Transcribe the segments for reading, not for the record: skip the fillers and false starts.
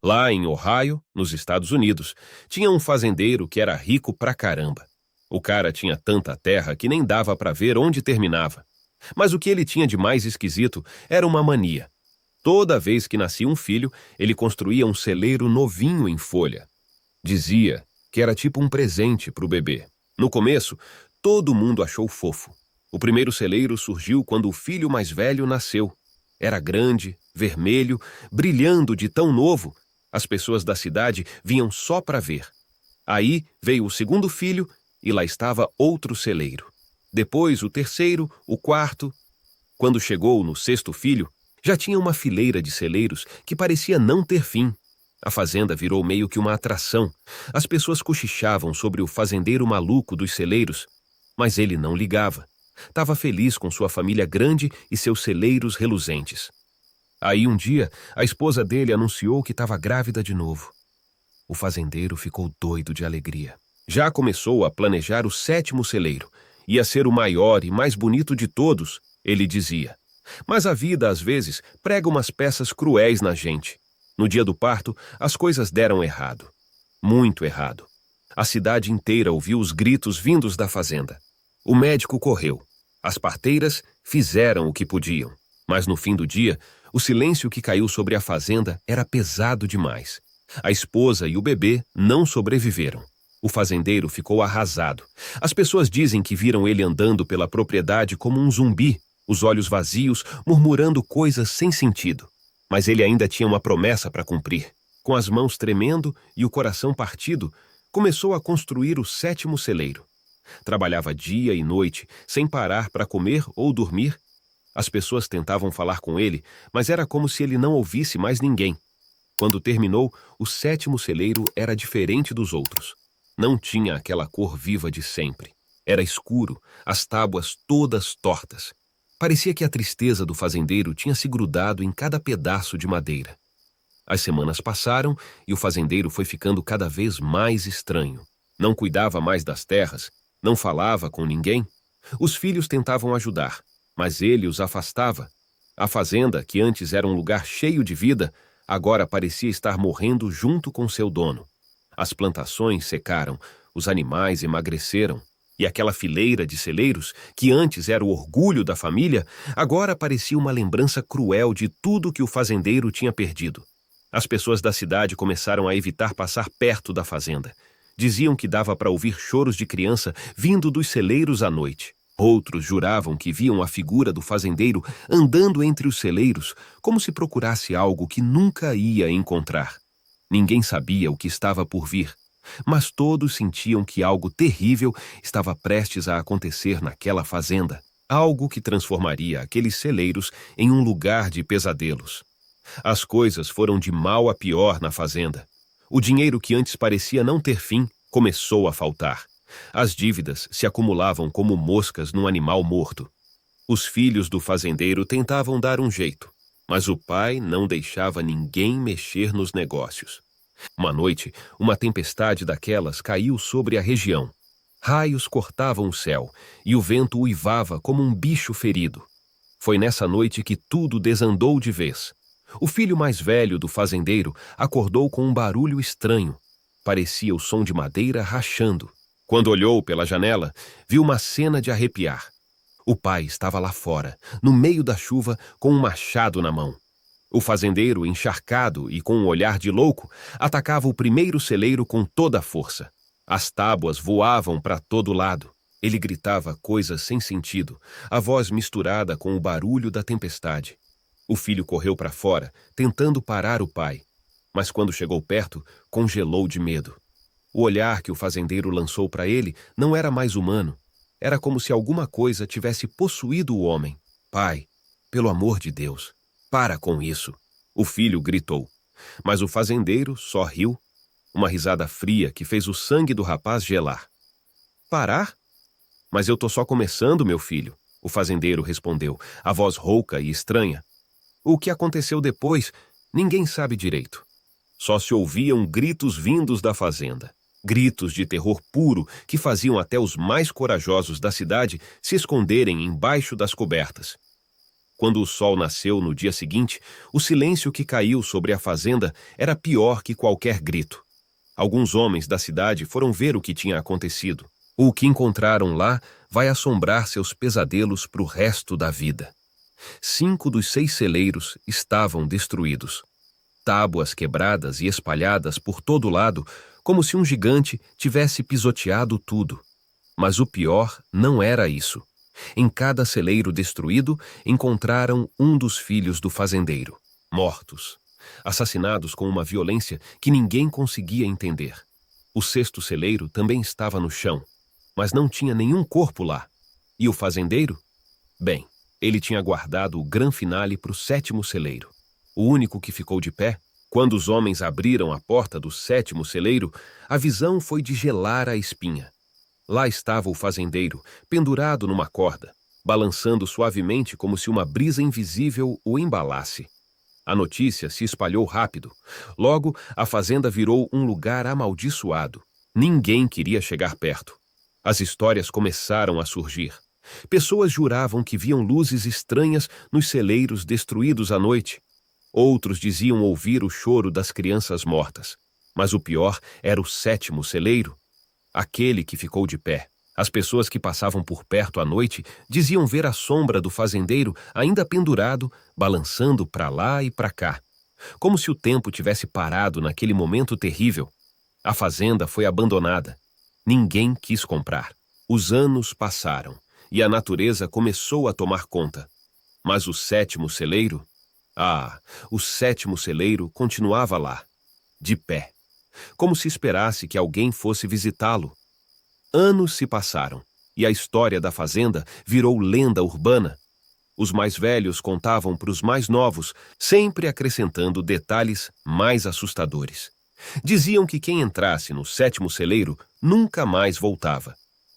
Lá em Ohio, nos Estados Unidos, tinha um fazendeiro que era rico pra caramba. O cara tinha tanta terra que nem dava pra ver onde terminava. Mas o que ele tinha de mais esquisito era uma mania. Toda vez que nascia um filho, ele construía um celeiro novinho em folha. Dizia que era tipo um presente pro bebê. No começo, todo mundo achou fofo. O primeiro celeiro surgiu quando o filho mais velho nasceu. Era grande, vermelho, brilhando de tão novo. As pessoas da cidade vinham só para ver. Aí veio o segundo filho e lá estava outro celeiro. Depois o terceiro, o quarto. Quando chegou no sexto filho, já tinha uma fileira de celeiros que parecia não ter fim. A fazenda virou meio que uma atração. As pessoas cochichavam sobre o fazendeiro maluco dos celeiros, mas ele não ligava. Estava feliz com sua família grande e seus celeiros reluzentes. Aí um dia, a esposa dele anunciou que estava grávida de novo. O fazendeiro ficou doido de alegria. Já começou a planejar o sétimo celeiro. Ia ser o maior e mais bonito de todos, ele dizia. Mas a vida, às vezes, prega umas peças cruéis na gente. No dia do parto, as coisas deram errado. Muito errado. A cidade inteira ouviu os gritos vindos da fazenda. O médico correu. As parteiras fizeram o que podiam. Mas no fim do dia, o silêncio que caiu sobre a fazenda era pesado demais. A esposa e o bebê não sobreviveram. O fazendeiro ficou arrasado. As pessoas dizem que viram ele andando pela propriedade como um zumbi, os olhos vazios, murmurando coisas sem sentido. Mas ele ainda tinha uma promessa para cumprir. Com as mãos tremendo e o coração partido, começou a construir o sétimo celeiro. Trabalhava dia e noite, sem parar para comer ou dormir. As pessoas tentavam falar com ele, mas era como se ele não ouvisse mais ninguém. Quando terminou, o sétimo celeiro era diferente dos outros. Não tinha aquela cor viva de sempre. Era escuro, as tábuas todas tortas. Parecia que a tristeza do fazendeiro tinha se grudado em cada pedaço de madeira. As semanas passaram e o fazendeiro foi ficando cada vez mais estranho. Não cuidava mais das terras, não falava com ninguém. Os filhos tentavam ajudar, mas ele os afastava. A fazenda, que antes era um lugar cheio de vida, agora parecia estar morrendo junto com seu dono. As plantações secaram, os animais emagreceram, e aquela fileira de celeiros, que antes era o orgulho da família, agora parecia uma lembrança cruel de tudo que o fazendeiro tinha perdido. As pessoas da cidade começaram a evitar passar perto da fazenda. Diziam que dava para ouvir choros de criança vindo dos celeiros à noite. Outros juravam que viam a figura do fazendeiro andando entre os celeiros, como se procurasse algo que nunca ia encontrar. Ninguém sabia o que estava por vir, mas todos sentiam que algo terrível estava prestes a acontecer naquela fazenda. Algo que transformaria aqueles celeiros em um lugar de pesadelos. As coisas foram de mal a pior na fazenda. O dinheiro que antes parecia não ter fim começou a faltar. As dívidas se acumulavam como moscas num animal morto. Os filhos do fazendeiro tentavam dar um jeito, mas o pai não deixava ninguém mexer nos negócios. Uma noite, uma tempestade daquelas caiu sobre a região. Raios cortavam o céu e o vento uivava como um bicho ferido. Foi nessa noite que tudo desandou de vez. O filho mais velho do fazendeiro acordou com um barulho estranho. Parecia o som de madeira rachando. Quando olhou pela janela, viu uma cena de arrepiar. O pai estava lá fora, no meio da chuva, com um machado na mão. O fazendeiro, encharcado e com um olhar de louco, atacava o primeiro celeiro com toda a força. As tábuas voavam para todo lado. Ele gritava coisas sem sentido, a voz misturada com o barulho da tempestade. O filho correu para fora, tentando parar o pai. Mas quando chegou perto, congelou de medo. O olhar que o fazendeiro lançou para ele não era mais humano. Era como se alguma coisa tivesse possuído o homem. Pai, pelo amor de Deus, para com isso, o filho gritou. Mas o fazendeiro só riu, uma risada fria que fez o sangue do rapaz gelar. Parar? Mas eu tô só começando, meu filho, o fazendeiro respondeu, a voz rouca e estranha. O que aconteceu depois, ninguém sabe direito. Só se ouviam gritos vindos da fazenda. Gritos de terror puro que faziam até os mais corajosos da cidade se esconderem embaixo das cobertas. Quando o sol nasceu no dia seguinte, o silêncio que caiu sobre a fazenda era pior que qualquer grito. Alguns homens da cidade foram ver o que tinha acontecido. O que encontraram lá vai assombrar seus pesadelos para o resto da vida. 5 dos 6 celeiros estavam destruídos. Tábuas quebradas e espalhadas por todo lado, como se um gigante tivesse pisoteado tudo. Mas o pior não era isso. Em cada celeiro destruído, encontraram um dos filhos do fazendeiro, mortos, assassinados com uma violência que ninguém conseguia entender. O 6º celeiro também estava no chão, mas não tinha nenhum corpo lá. E o fazendeiro? Bem, ele tinha guardado o gran finale para o 7º celeiro. O único que ficou de pé. Quando os homens abriram a porta do 7º celeiro, a visão foi de gelar a espinha. Lá estava o fazendeiro, pendurado numa corda, balançando suavemente como se uma brisa invisível o embalasse. A notícia se espalhou rápido. Logo, a fazenda virou um lugar amaldiçoado. Ninguém queria chegar perto. As histórias começaram a surgir. Pessoas juravam que viam luzes estranhas nos celeiros destruídos à noite. Outros diziam ouvir o choro das crianças mortas. Mas o pior era o 7º celeiro, aquele que ficou de pé. As pessoas que passavam por perto à noite diziam ver a sombra do fazendeiro ainda pendurado, balançando para lá e para cá, como se o tempo tivesse parado naquele momento terrível. A fazenda foi abandonada. Ninguém quis comprar. Os anos passaram e a natureza começou a tomar conta. Mas o 7º celeiro? O 7º celeiro continuava lá, de pé, como se esperasse que alguém fosse visitá-lo. Anos se passaram, e a história da fazenda virou lenda urbana. Os mais velhos contavam para os mais novos, sempre acrescentando detalhes mais assustadores. Diziam que quem entrasse no 7º celeiro nunca mais voltava,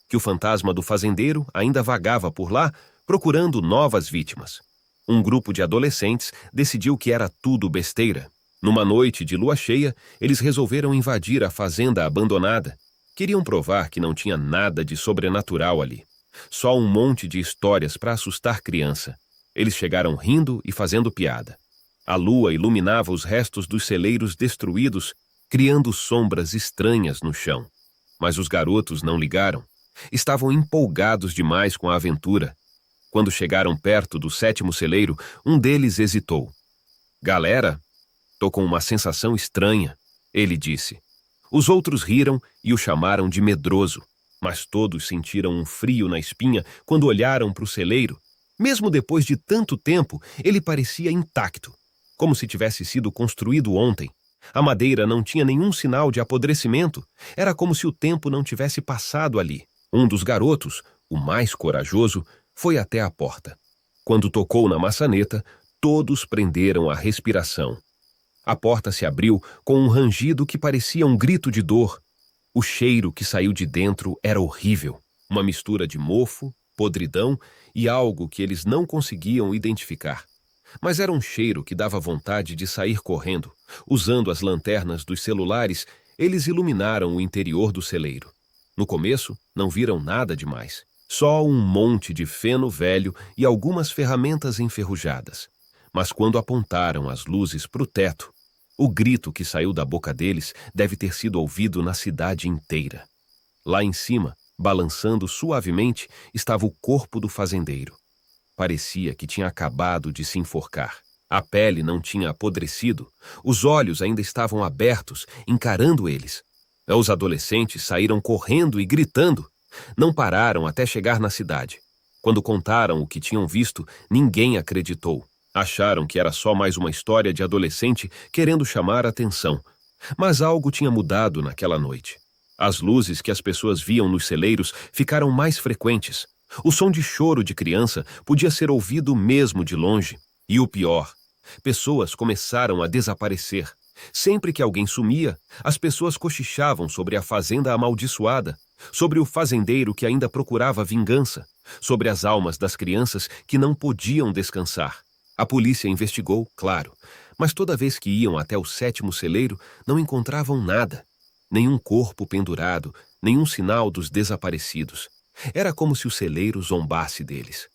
que o fantasma do fazendeiro ainda vagava por lá, procurando novas vítimas. Um grupo de adolescentes decidiu que era tudo besteira. Numa noite de lua cheia, eles resolveram invadir a fazenda abandonada. Queriam provar que não tinha nada de sobrenatural ali. Só um monte de histórias para assustar criança. Eles chegaram rindo e fazendo piada. A lua iluminava os restos dos celeiros destruídos, criando sombras estranhas no chão. Mas os garotos não ligaram. Estavam empolgados demais com a aventura. Quando chegaram perto do 7º celeiro, um deles hesitou. "Galera, tô com uma sensação estranha", ele disse. Os outros riram e o chamaram de medroso, mas todos sentiram um frio na espinha quando olharam para o celeiro. Mesmo depois de tanto tempo, ele parecia intacto, como se tivesse sido construído ontem. A madeira não tinha nenhum sinal de apodrecimento. Era como se o tempo não tivesse passado ali. Um dos garotos, o mais corajoso, foi até a porta. Quando tocou na maçaneta, todos prenderam a respiração. A porta se abriu com um rangido que parecia um grito de dor. O cheiro que saiu de dentro era horrível, uma mistura de mofo, podridão e algo que eles não conseguiam identificar. Mas era um cheiro que dava vontade de sair correndo. Usando as lanternas dos celulares, eles iluminaram o interior do celeiro. No começo, não viram nada demais. Só um monte de feno velho e algumas ferramentas enferrujadas. Mas quando apontaram as luzes para o teto, o grito que saiu da boca deles deve ter sido ouvido na cidade inteira. Lá em cima, balançando suavemente, estava o corpo do fazendeiro. Parecia que tinha acabado de se enforcar. A pele não tinha apodrecido, os olhos ainda estavam abertos, encarando eles. Os adolescentes saíram correndo e gritando. Não pararam até chegar na cidade. Quando contaram o que tinham visto, ninguém acreditou. Acharam que era só mais uma história de adolescente querendo chamar a atenção. Mas algo tinha mudado naquela noite. As luzes que as pessoas viam nos celeiros ficaram mais frequentes. O som de choro de criança podia ser ouvido mesmo de longe. E o pior, pessoas começaram a desaparecer. Sempre que alguém sumia, as pessoas cochichavam sobre a fazenda amaldiçoada, sobre o fazendeiro que ainda procurava vingança, sobre as almas das crianças que não podiam descansar. A polícia investigou, claro, mas toda vez que iam até o 7º celeiro, não encontravam nada. Nenhum corpo pendurado, nenhum sinal dos desaparecidos. Era como se o celeiro zombasse deles.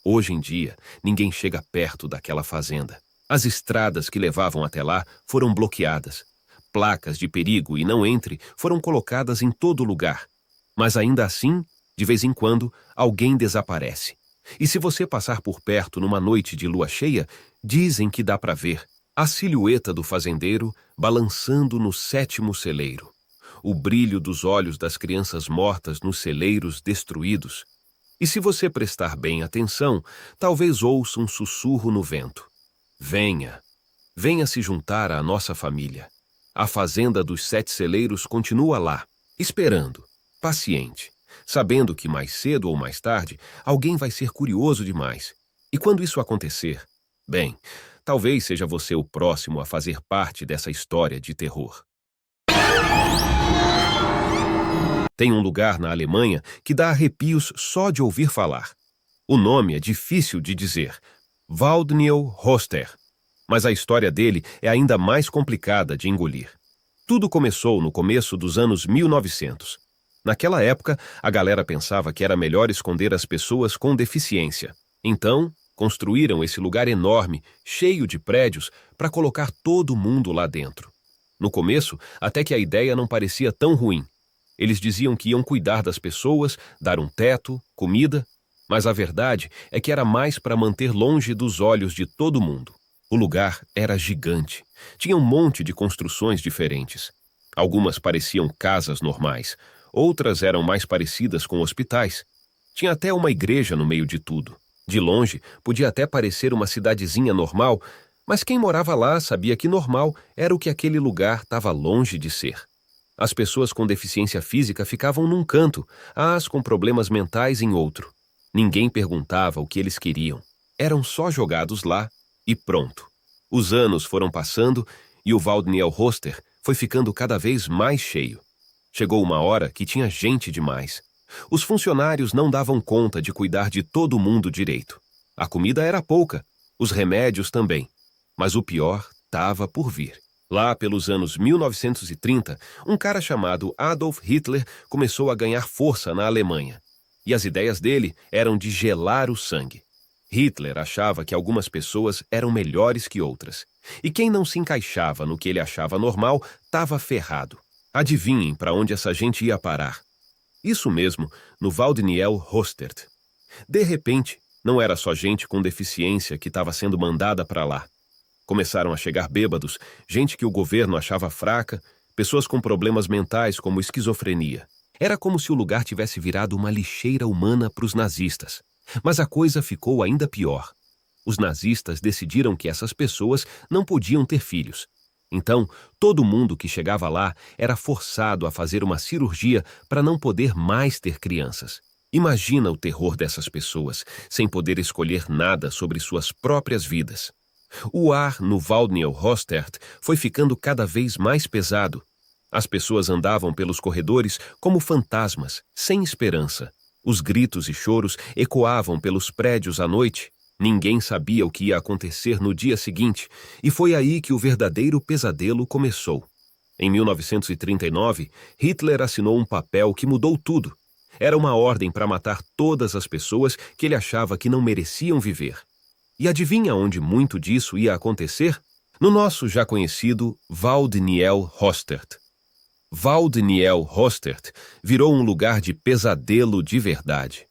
Hoje em dia, ninguém chega perto daquela fazenda. As estradas que levavam até lá foram bloqueadas. Placas de perigo e não entre foram colocadas em todo lugar. Mas ainda assim, de vez em quando, alguém desaparece. E se você passar por perto numa noite de lua cheia, dizem que dá para ver a silhueta do fazendeiro balançando no 7º celeiro. O brilho dos olhos das crianças mortas nos celeiros destruídos. E se você prestar bem atenção, talvez ouça um sussurro no vento. Venha, venha se juntar à nossa família. A fazenda dos 7 celeiros continua lá, esperando, paciente, sabendo que mais cedo ou mais tarde alguém vai ser curioso demais. E quando isso acontecer, bem, talvez seja você o próximo a fazer parte dessa história de terror. Tem um lugar na Alemanha que dá arrepios só de ouvir falar. O nome é difícil de dizer, Waldnil-Hoster, mas a história dele é ainda mais complicada de engolir. Tudo começou no começo dos anos 1900. Naquela época, a galera pensava que era melhor esconder as pessoas com deficiência. Então, construíram esse lugar enorme, cheio de prédios, para colocar todo mundo lá dentro. No começo, até que a ideia não parecia tão ruim. Eles diziam que iam cuidar das pessoas, dar um teto, comida, mas a verdade é que era mais para manter longe dos olhos de todo mundo. O lugar era gigante. Tinha um monte de construções diferentes. Algumas pareciam casas normais, outras eram mais parecidas com hospitais. Tinha até uma igreja no meio de tudo. De longe, podia até parecer uma cidadezinha normal, mas quem morava lá sabia que normal era o que aquele lugar estava longe de ser. As pessoas com deficiência física ficavam num canto, as com problemas mentais em outro. Ninguém perguntava o que eles queriam. Eram só jogados lá e pronto. Os anos foram passando e o Waldnil-Hoster foi ficando cada vez mais cheio. Chegou uma hora que tinha gente demais. Os funcionários não davam conta de cuidar de todo mundo direito. A comida era pouca, os remédios também. Mas o pior estava por vir. Lá pelos anos 1930, um cara chamado Adolf Hitler começou a ganhar força na Alemanha. E as ideias dele eram de gelar o sangue. Hitler achava que algumas pessoas eram melhores que outras. E quem não se encaixava no que ele achava normal estava ferrado. Adivinhem para onde essa gente ia parar. Isso mesmo, no Waldnil-Hoster. De repente, não era só gente com deficiência que estava sendo mandada para lá. Começaram a chegar bêbados, gente que o governo achava fraca, pessoas com problemas mentais como esquizofrenia. Era como se o lugar tivesse virado uma lixeira humana para os nazistas. Mas a coisa ficou ainda pior. Os nazistas decidiram que essas pessoas não podiam ter filhos. Então, todo mundo que chegava lá era forçado a fazer uma cirurgia para não poder mais ter crianças. Imagina o terror dessas pessoas, sem poder escolher nada sobre suas próprias vidas. O ar no Waldnil-Hoster foi ficando cada vez mais pesado. As pessoas andavam pelos corredores como fantasmas, sem esperança. Os gritos e choros ecoavam pelos prédios à noite. Ninguém sabia o que ia acontecer no dia seguinte, e foi aí que o verdadeiro pesadelo começou. Em 1939, Hitler assinou um papel que mudou tudo. Era uma ordem para matar todas as pessoas que ele achava que não mereciam viver. E adivinha onde muito disso ia acontecer? No nosso já conhecido Waldnil-Hoster. Waldnil-Hoster virou um lugar de pesadelo de verdade.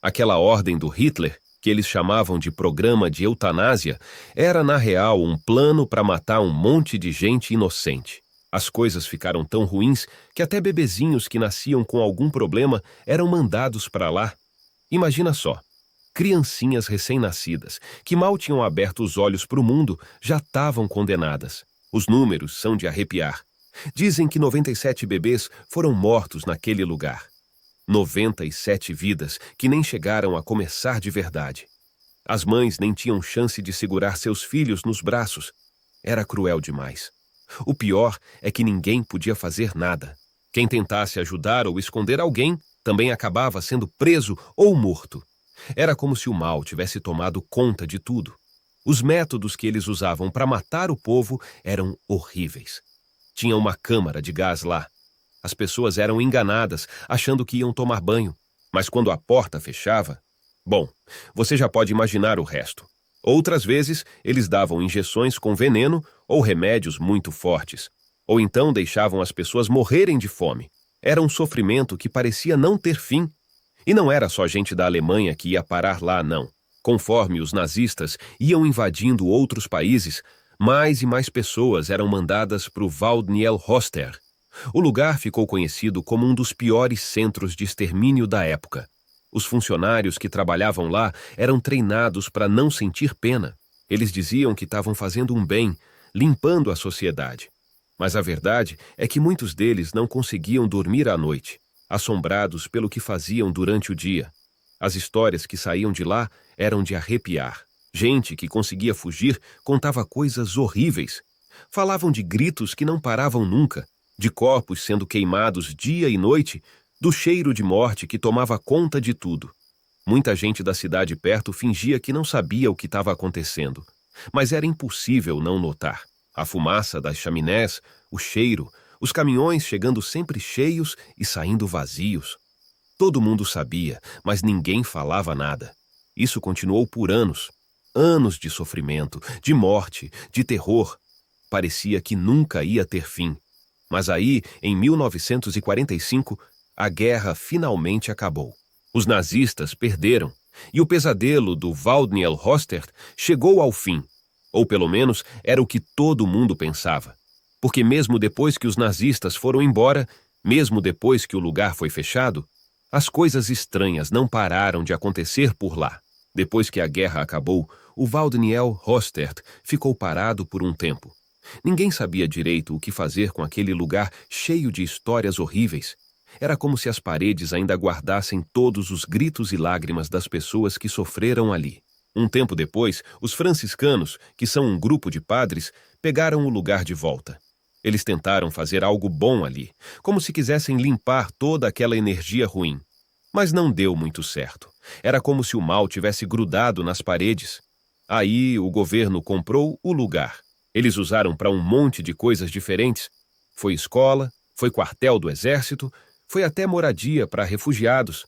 Aquela ordem do Hitler, que eles chamavam de programa de eutanásia, era na real um plano para matar um monte de gente inocente. As coisas ficaram tão ruins que até bebezinhos que nasciam com algum problema eram mandados para lá. Imagina só. Criancinhas recém-nascidas, que mal tinham aberto os olhos para o mundo, já estavam condenadas. Os números são de arrepiar. Dizem que 97 bebês foram mortos naquele lugar. 97 vidas que nem chegaram a começar de verdade. As mães nem tinham chance de segurar seus filhos nos braços. Era cruel demais. O pior é que ninguém podia fazer nada. Quem tentasse ajudar ou esconder alguém também acabava sendo preso ou morto. Era como se o mal tivesse tomado conta de tudo. Os métodos que eles usavam para matar o povo eram horríveis. Tinha uma câmara de gás lá. As pessoas eram enganadas, achando que iam tomar banho. Mas quando a porta fechava, Bom, você já pode imaginar o resto. Outras vezes, eles davam injeções com veneno ou remédios muito fortes, ou então deixavam as pessoas morrerem de fome. Era um sofrimento que parecia não ter fim. E não era só gente da Alemanha que ia parar lá, não. Conforme os nazistas iam invadindo outros países, mais e mais pessoas eram mandadas para o Waldniel-Hoster. O lugar ficou conhecido como um dos piores centros de extermínio da época. Os funcionários que trabalhavam lá eram treinados para não sentir pena. Eles diziam que estavam fazendo um bem, limpando a sociedade. Mas a verdade é que muitos deles não conseguiam dormir à noite, assombrados pelo que faziam durante o dia. As histórias que saíam de lá eram de arrepiar. Gente que conseguia fugir contava coisas horríveis. Falavam de gritos que não paravam nunca, de corpos sendo queimados dia e noite, do cheiro de morte que tomava conta de tudo. Muita gente da cidade perto fingia que não sabia o que estava acontecendo, mas era impossível não notar. A fumaça das chaminés, o cheiro, os caminhões chegando sempre cheios e saindo vazios. Todo mundo sabia, mas ninguém falava nada. Isso continuou por anos. Anos de sofrimento, de morte, de terror. Parecia que nunca ia ter fim. Mas aí, em 1945, a guerra finalmente acabou. Os nazistas perderam, e o pesadelo do Waldniel-Hoster chegou ao fim. Ou pelo menos era o que todo mundo pensava. Porque mesmo depois que os nazistas foram embora, mesmo depois que o lugar foi fechado, as coisas estranhas não pararam de acontecer por lá. Depois que a guerra acabou, o Waldniel-Hoster ficou parado por um tempo. Ninguém sabia direito o que fazer com aquele lugar cheio de histórias horríveis. Era como se as paredes ainda guardassem todos os gritos e lágrimas das pessoas que sofreram ali. Um tempo depois, os franciscanos, que são um grupo de padres, pegaram o lugar de volta. Eles tentaram fazer algo bom ali, como se quisessem limpar toda aquela energia ruim. Mas não deu muito certo. Era como se o mal tivesse grudado nas paredes. Aí o governo comprou o lugar. Eles usaram para um monte de coisas diferentes. Foi escola, foi quartel do exército, foi até moradia para refugiados.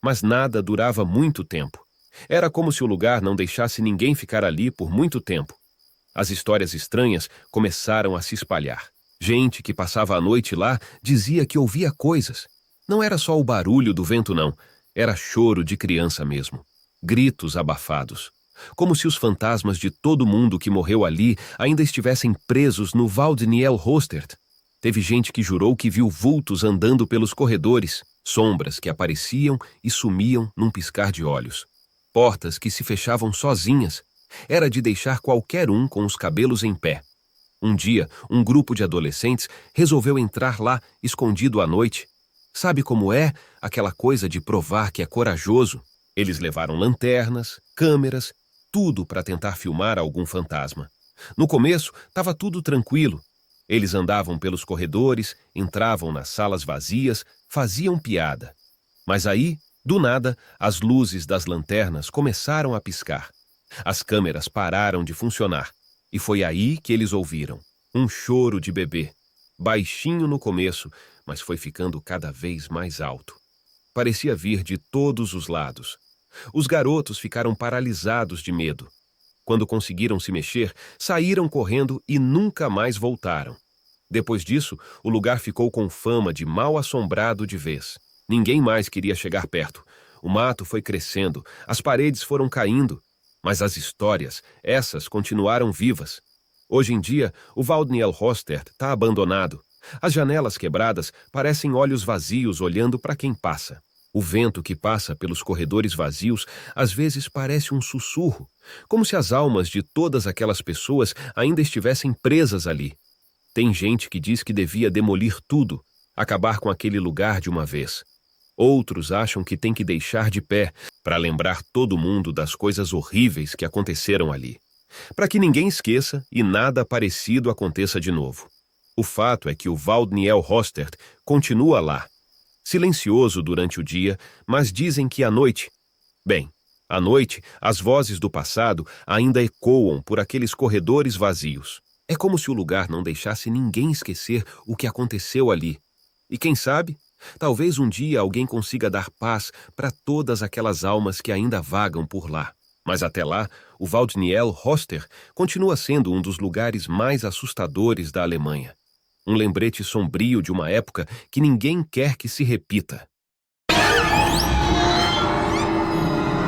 Mas nada durava muito tempo. Era como se o lugar não deixasse ninguém ficar ali por muito tempo. As histórias estranhas começaram a se espalhar. Gente que passava a noite lá dizia que ouvia coisas. Não era só o barulho do vento, não. Era choro de criança mesmo. Gritos abafados. Como se os fantasmas de todo mundo que morreu ali ainda estivessem presos no Waldniel-Hoster. Teve gente que jurou que viu vultos andando pelos corredores, sombras que apareciam e sumiam num piscar de olhos. Portas que se fechavam sozinhas. Era de deixar qualquer um com os cabelos em pé. Um dia, um grupo de adolescentes resolveu entrar lá, escondido à noite. Sabe como é aquela coisa de provar que é corajoso? Eles levaram lanternas, câmeras, tudo para tentar filmar algum fantasma. No começo, estava tudo tranquilo. Eles andavam pelos corredores, entravam nas salas vazias, faziam piada. Mas aí, do nada, as luzes das lanternas começaram a piscar. As câmeras pararam de funcionar. E foi aí que eles ouviram um choro de bebê. Baixinho no começo, mas foi ficando cada vez mais alto. Parecia vir de todos os lados. Os garotos ficaram paralisados de medo. Quando conseguiram se mexer, saíram correndo e nunca mais voltaram. Depois disso, o lugar ficou com fama de mal assombrado de vez. Ninguém mais queria chegar perto. O mato foi crescendo, as paredes foram caindo. Mas as histórias, essas continuaram vivas. Hoje em dia, o Waldniel-Hoster está abandonado. As janelas quebradas parecem olhos vazios olhando para quem passa. O vento que passa pelos corredores vazios às vezes parece um sussurro, como se as almas de todas aquelas pessoas ainda estivessem presas ali. Tem gente que diz que devia demolir tudo, acabar com aquele lugar de uma vez. Outros acham que tem que deixar de pé para lembrar todo mundo das coisas horríveis que aconteceram ali, para que ninguém esqueça e nada parecido aconteça de novo. O fato é que o Waldniel-Hoster continua lá, silencioso durante o dia, mas dizem que à noite... Bem, à noite, as vozes do passado ainda ecoam por aqueles corredores vazios. É como se o lugar não deixasse ninguém esquecer o que aconteceu ali. E quem sabe, Talvez um dia alguém consiga dar paz para todas aquelas almas que ainda vagam por lá. Mas até lá, o Waldniel Hoster continua sendo um dos lugares mais assustadores da Alemanha. Um lembrete sombrio de uma época que ninguém quer que se repita.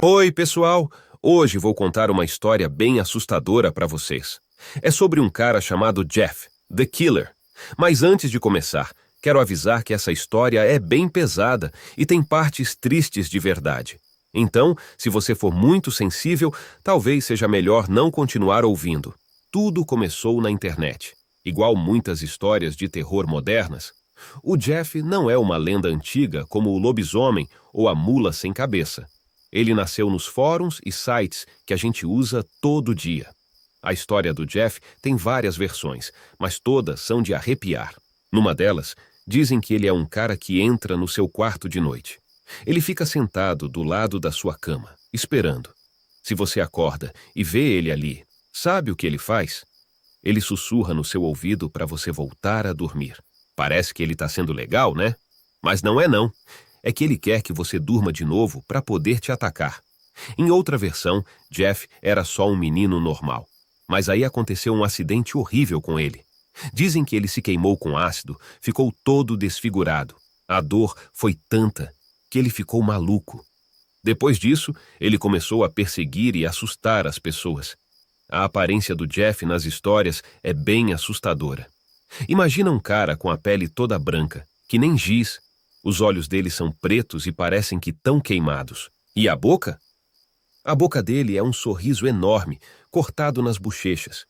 Oi, pessoal! Hoje vou contar uma história bem assustadora para vocês. É sobre um cara chamado Jeff, The Killer. Mas antes de começar, quero avisar que essa história é bem pesada e tem partes tristes de verdade. Então, se você for muito sensível, talvez seja melhor não continuar ouvindo. Tudo começou na internet. Igual muitas histórias de terror modernas, o Jeff não é uma lenda antiga como o lobisomem ou a mula sem cabeça. Ele nasceu nos fóruns e sites que a gente usa todo dia. A história do Jeff tem várias versões, mas todas são de arrepiar. Numa delas, dizem que ele é um cara que entra no seu quarto de noite. Ele fica sentado do lado da sua cama, esperando. Se você acorda e vê ele ali, sabe o que ele faz? Ele sussurra no seu ouvido para você voltar a dormir. Parece que ele está sendo legal, né? Mas não é não. É que ele quer que você durma de novo para poder te atacar. Em outra versão, Jeff era só um menino normal. Mas aí aconteceu um acidente horrível com ele. Dizem que ele se queimou com ácido, ficou todo desfigurado. A dor foi tanta que ele ficou maluco. Depois disso, ele começou a perseguir e assustar as pessoas. A aparência do Jeff nas histórias é bem assustadora. Imagina um cara com a pele toda branca, que nem giz. Os olhos dele são pretos e parecem que tão queimados. E a boca? A boca dele é um sorriso enorme, cortado nas bochechas.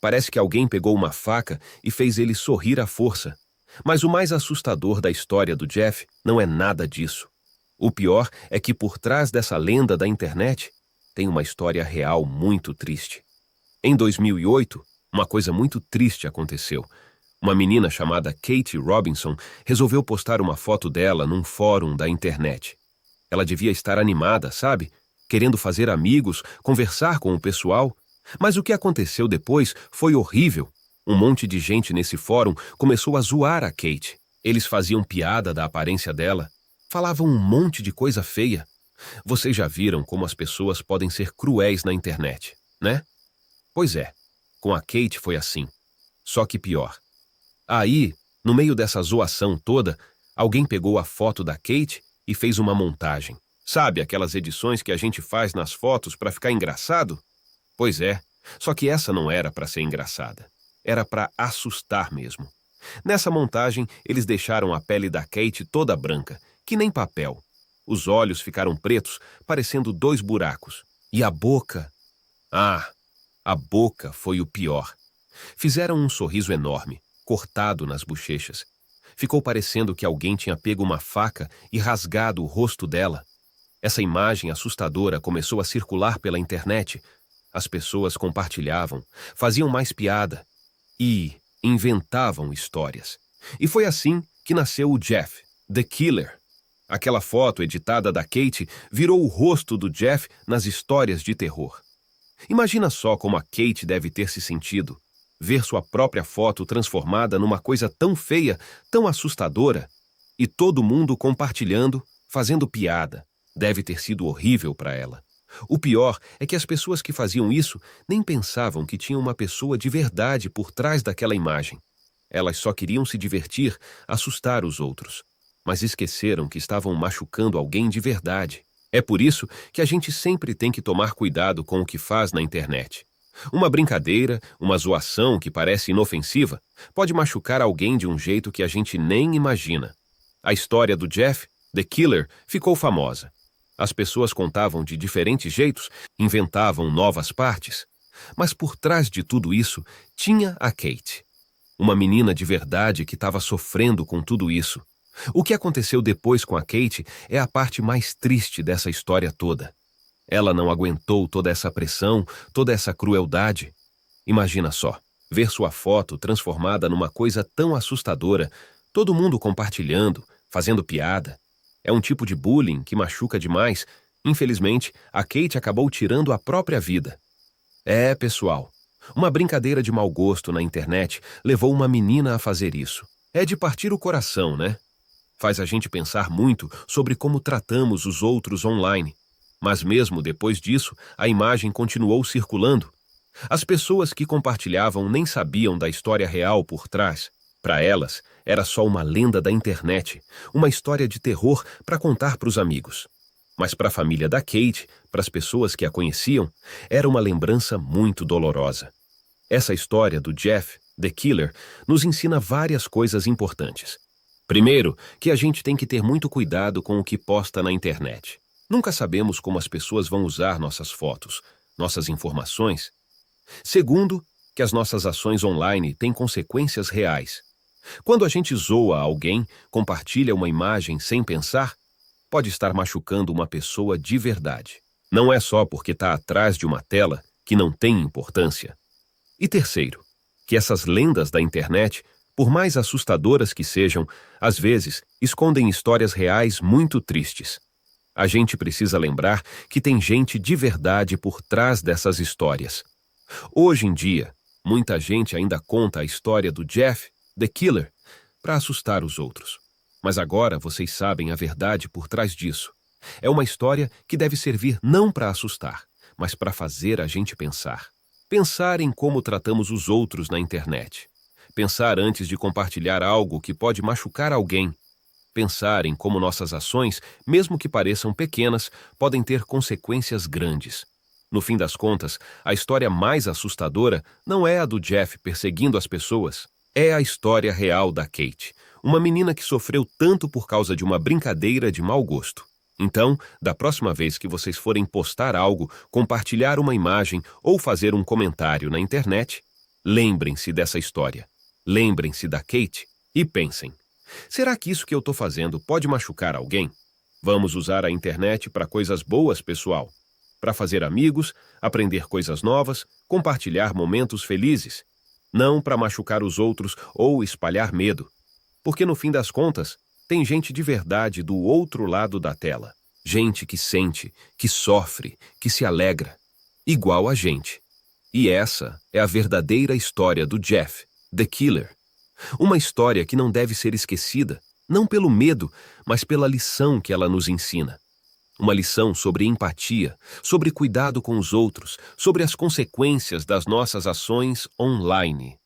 Parece que alguém pegou uma faca e fez ele sorrir à força. Mas o mais assustador da história do Jeff não é nada disso. O pior é que por trás dessa lenda da internet tem uma história real muito triste. Em 2008, uma coisa muito triste aconteceu. Uma menina chamada Katie Robinson resolveu postar uma foto dela num fórum da internet. Ela devia estar animada, sabe? Querendo fazer amigos, conversar com o pessoal. Mas o que aconteceu depois foi horrível. Um monte de gente nesse fórum começou a zoar a Kate. Eles faziam piada da aparência dela. Falavam um monte de coisa feia. Vocês já viram como as pessoas podem ser cruéis na internet, né? Pois é, com a Kate foi assim. Só que pior. Aí, no meio dessa zoação toda, alguém pegou a foto da Kate e fez uma montagem. Sabe aquelas edições que a gente faz nas fotos para ficar engraçado? Pois é, só que essa não era para ser engraçada. Era para assustar mesmo. Nessa montagem, eles deixaram a pele da Kate toda branca, que nem papel. Os olhos ficaram pretos, parecendo 2 buracos. E a boca? Ah, a boca foi o pior. Fizeram um sorriso enorme, cortado nas bochechas. Ficou parecendo que alguém tinha pego uma faca e rasgado o rosto dela. Essa imagem assustadora começou a circular pela internet. As pessoas compartilhavam, faziam mais piada e inventavam histórias. E foi assim que nasceu o Jeff, The Killer. Aquela foto editada da Kate virou o rosto do Jeff nas histórias de terror. Imagina só como a Kate deve ter se sentido. Ver sua própria foto transformada numa coisa tão feia, tão assustadora, e todo mundo compartilhando, fazendo piada. Deve ter sido horrível para ela. O pior é que as pessoas que faziam isso nem pensavam que tinha uma pessoa de verdade por trás daquela imagem. Elas só queriam se divertir, assustar os outros. Mas esqueceram que estavam machucando alguém de verdade. É por isso que a gente sempre tem que tomar cuidado com o que faz na internet. Uma brincadeira, uma zoação que parece inofensiva, pode machucar alguém de um jeito que a gente nem imagina. A história do Jeff, The Killer, ficou famosa. As pessoas contavam de diferentes jeitos, inventavam novas partes. Mas por trás de tudo isso, tinha a Kate. Uma menina de verdade que estava sofrendo com tudo isso. O que aconteceu depois com a Kate é a parte mais triste dessa história toda. Ela não aguentou toda essa pressão, toda essa crueldade. Imagina só, ver sua foto transformada numa coisa tão assustadora, todo mundo compartilhando, fazendo piada. É um tipo de bullying que machuca demais. Infelizmente, a Kate acabou tirando a própria vida. É, pessoal, uma brincadeira de mau gosto na internet levou uma menina a fazer isso. É de partir o coração, né? Faz a gente pensar muito sobre como tratamos os outros online. Mas mesmo depois disso, a imagem continuou circulando. As pessoas que compartilhavam nem sabiam da história real por trás. Para elas, era só uma lenda da internet, uma história de terror para contar para os amigos. Mas para a família da Kate, para as pessoas que a conheciam, era uma lembrança muito dolorosa. Essa história do Jeff, The Killer, nos ensina várias coisas importantes. Primeiro, que a gente tem que ter muito cuidado com o que posta na internet. Nunca sabemos como as pessoas vão usar nossas fotos, nossas informações. Segundo, que as nossas ações online têm consequências reais. Quando a gente zoa alguém, compartilha uma imagem sem pensar, pode estar machucando uma pessoa de verdade. Não é só porque está atrás de uma tela que não tem importância. E terceiro, que essas lendas da internet, por mais assustadoras que sejam, às vezes escondem histórias reais muito tristes. A gente precisa lembrar que tem gente de verdade por trás dessas histórias. Hoje em dia, muita gente ainda conta a história do Jeff, The Killer, para assustar os outros. Mas agora vocês sabem a verdade por trás disso. É uma história que deve servir não para assustar, mas para fazer a gente pensar. Pensar em como tratamos os outros na internet. Pensar antes de compartilhar algo que pode machucar alguém. Pensar em como nossas ações, mesmo que pareçam pequenas, podem ter consequências grandes. No fim das contas, a história mais assustadora não é a do Jeff perseguindo as pessoas. É a história real da Kate, uma menina que sofreu tanto por causa de uma brincadeira de mau gosto. Então, da próxima vez que vocês forem postar algo, compartilhar uma imagem ou fazer um comentário na internet, lembrem-se dessa história. Lembrem-se da Kate e pensem: será que isso que eu estou fazendo pode machucar alguém? Vamos usar a internet para coisas boas, pessoal. Para fazer amigos, aprender coisas novas, compartilhar momentos felizes. Não para machucar os outros ou espalhar medo. Porque no fim das contas, tem gente de verdade do outro lado da tela. Gente que sente, que sofre, que se alegra. Igual a gente. E essa é a verdadeira história do Jeff, The Killer. Uma história que não deve ser esquecida, não pelo medo, mas pela lição que ela nos ensina. Uma lição sobre empatia, sobre cuidado com os outros, sobre as consequências das nossas ações online.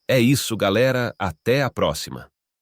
É isso, galera. Até a próxima.